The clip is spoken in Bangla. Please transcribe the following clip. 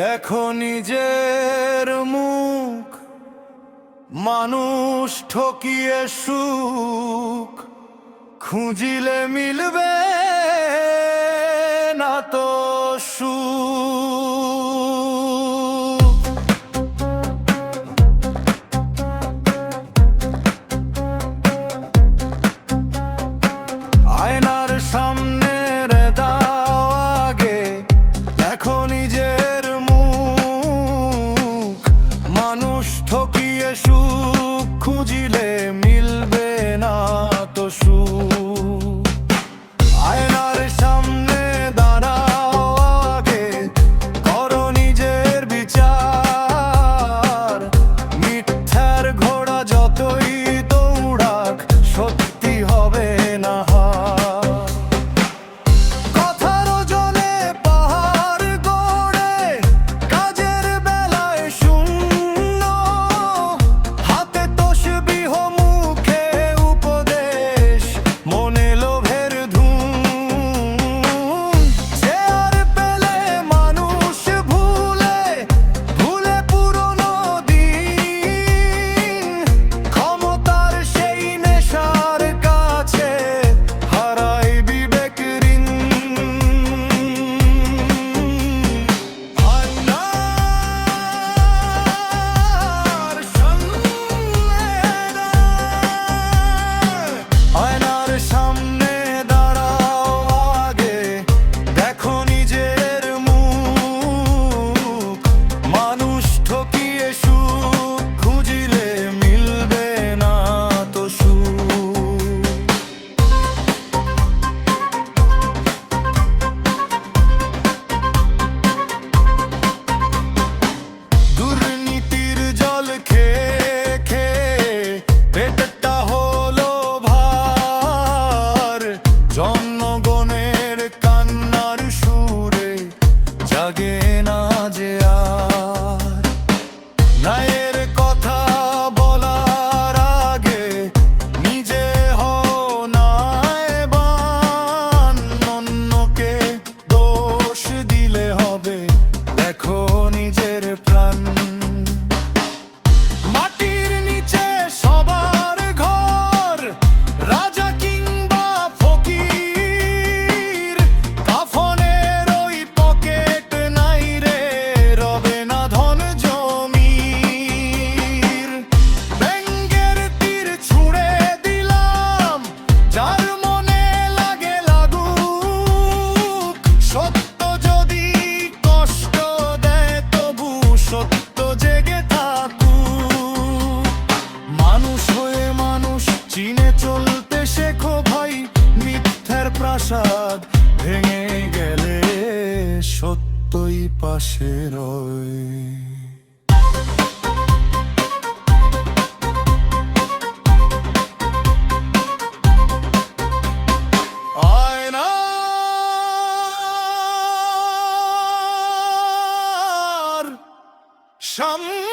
দেখো নিজের মুখ, মানুষ ঠকিয়ে সুখ খুঁজিলে মিলবে না তো সুখ। আয়নার সামনে দাও আগে, দেখো নিজের মুখ, মানুষ ঠকিয়ে সুখ খুঁজিলে মিলবে না তো সুখ। আয়নার সামনে দাঁড়াও আগে, করো নিজের বিচার, মিথ্যার ঘোড়া যতই দৌড়াক সত্যি হবে না। জনগণের কান্নার সুরে জাগে না যে আর, ন্যায়ের কথা বলার আগে নিজে হও নায়বান, অন্যকে দোষ দিলে হবে দেখো নিজের প্রাণ। মাটির নিচে সবার ঘর, রাজা কিংবা ফকির, কাফনের ওই পকেট নাই রে, রবে না ধন জমির। ব্যঙ্গের তীর ছুঁড়ে দিলাম, যার মনে লাগে লাগুক, সত্য যদি কষ্ট দেয় তবু সত্য জেগে থাকুক। মানুষ হয়ে মানুষ চিনে চলতে শেখো ভাই, মিথ্যার প্রাসাদ ভেঙে গেলে সত্যই পাশে রয়। আয়নার সামনে